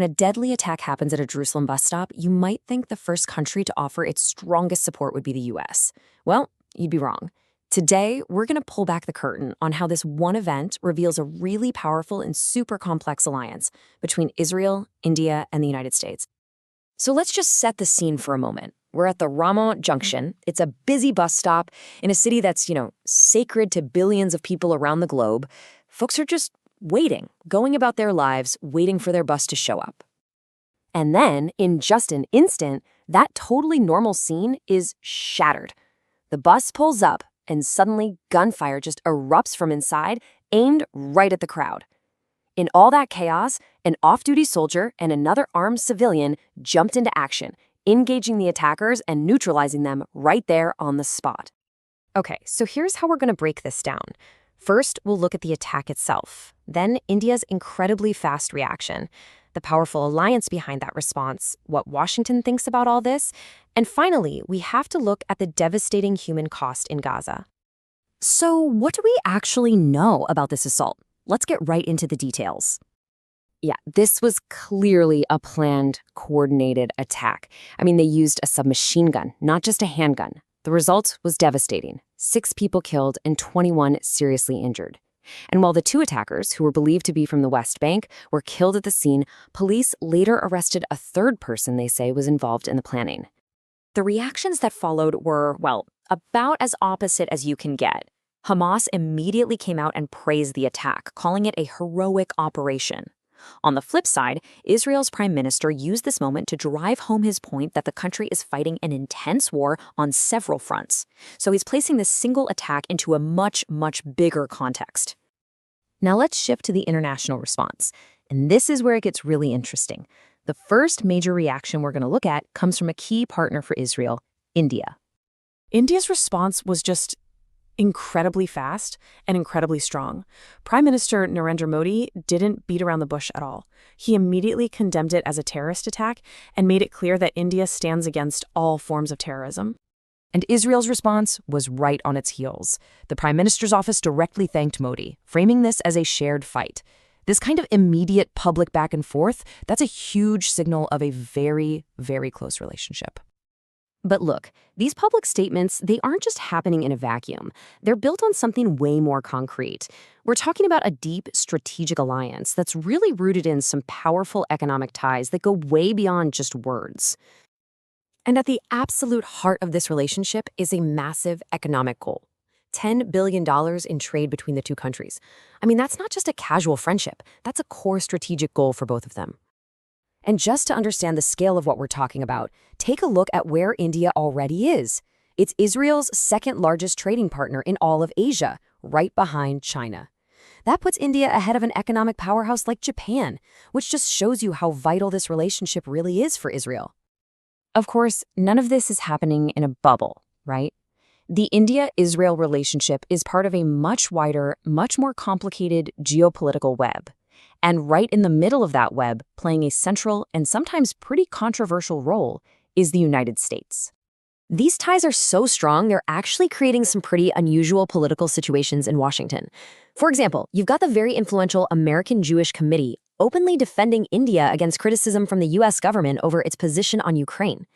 When a deadly attack happens at a Jerusalem bus stop, you might think the first country to offer its strongest support would be the US. Well, you'd be wrong. Today, we're going to pull back the curtain on how this one event reveals a really powerful and super complex alliance between Israel, India, and the United States. So let's just set the scene for a moment. We're at the Ramah Junction. It's a busy bus stop in a city that's, sacred to billions of people around the globe. Folks are just waiting, going about their lives, waiting for their bus to show up. And then, in just an instant, that totally normal scene is shattered. The bus pulls up, and suddenly gunfire just erupts from inside, aimed right at the crowd. In all that chaos, an off-duty soldier and another armed civilian jumped into action, engaging the attackers and neutralizing them right there on the spot. Okay, so here's how we're going to break this down. First, we'll look at the attack itself. Then, India's incredibly fast reaction, the powerful alliance behind that response, what Washington thinks about all this, and finally, we have to look at the devastating human cost in Gaza. So, what do we actually know about this assault? Let's get right into the details. Yeah, this was clearly a planned, coordinated attack. They used a submachine gun, not just a handgun. The result was devastating. 6 people killed and 21 seriously injured. And while the 2 attackers, who were believed to be from the West Bank, were killed at the scene, police later arrested a 3rd person they say was involved in the planning. The reactions that followed were, about as opposite as you can get. Hamas immediately came out and praised the attack, calling it a heroic operation. On the flip side, Israel's Prime Minister used this moment to drive home his point that the country is fighting an intense war on several fronts. So he's placing this single attack into a much, much bigger context. Now let's shift to the international response. And this is where it gets really interesting. The first major reaction we're going to look at comes from a key partner for Israel, India. India's response was just incredibly fast and incredibly strong. Prime Minister Narendra Modi didn't beat around the bush at all. He immediately condemned it as a terrorist attack and made it clear that India stands against all forms of terrorism. And Israel's response was right on its heels. The Prime Minister's office directly thanked Modi, framing this as a shared fight. This kind of immediate public back and forth, that's a huge signal of a very, very close relationship. But look, these public statements, they aren't just happening in a vacuum. They're built on something way more concrete. We're talking about a deep strategic alliance that's really rooted in some powerful economic ties that go way beyond just words. And at the absolute heart of this relationship is a massive economic goal. $10 billion in trade between the 2 countries. That's not just a casual friendship. That's a core strategic goal for both of them. And just to understand the scale of what we're talking about, take a look at where India already is. It's Israel's 2nd largest trading partner in all of Asia, right behind China. That puts India ahead of an economic powerhouse like Japan, which just shows you how vital this relationship really is for Israel. Of course, none of this is happening in a bubble, right? The India-Israel relationship is part of a much wider, much more complicated geopolitical web. And right in the middle of that web, playing a central and sometimes pretty controversial role, is the United States. These ties are so strong, they're actually creating some pretty unusual political situations in Washington. For example, you've got the very influential American Jewish Committee openly defending India against criticism from the US government over its position on Ukraine.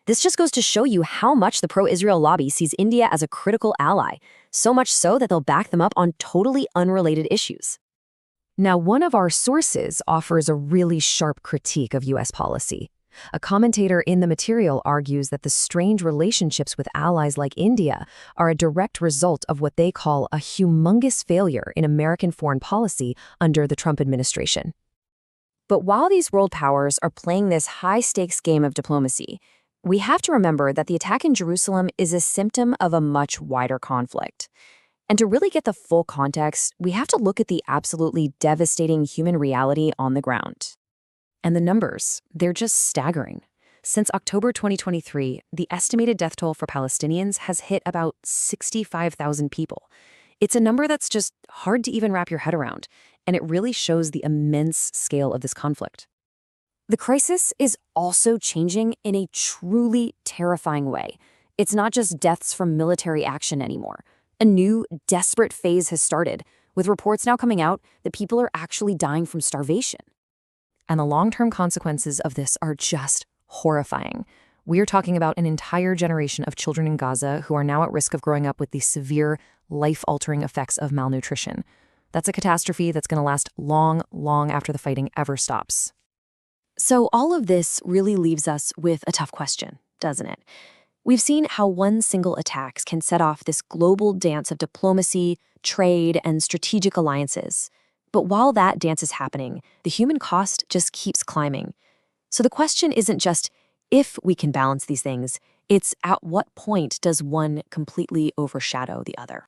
This just goes to show you how much the pro-Israel lobby sees India as a critical ally, so much so that they'll back them up on totally unrelated issues. Now, one of our sources offers a really sharp critique of U.S. policy. A commentator in the material argues that the strained relationships with allies like India are a direct result of what they call a humongous failure in American foreign policy under the Trump administration. But while these world powers are playing this high-stakes game of diplomacy, we have to remember that the attack in Jerusalem is a symptom of a much wider conflict. And to really get the full context, we have to look at the absolutely devastating human reality on the ground. And the numbers, they're just staggering. Since October 2023, the estimated death toll for Palestinians has hit about 65,000 people. It's a number that's just hard to even wrap your head around, and it really shows the immense scale of this conflict. The crisis is also changing in a truly terrifying way. It's not just deaths from military action anymore. A new, desperate phase has started, with reports now coming out that people are actually dying from starvation. And the long-term consequences of this are just horrifying. We're talking about an entire generation of children in Gaza who are now at risk of growing up with the severe, life-altering effects of malnutrition. That's a catastrophe that's going to last long, long after the fighting ever stops. So all of this really leaves us with a tough question, doesn't it? We've seen how one single attack can set off this global dance of diplomacy, trade, and strategic alliances. But while that dance is happening, the human cost just keeps climbing. So the question isn't just if we can balance these things, it's at what point does one completely overshadow the other?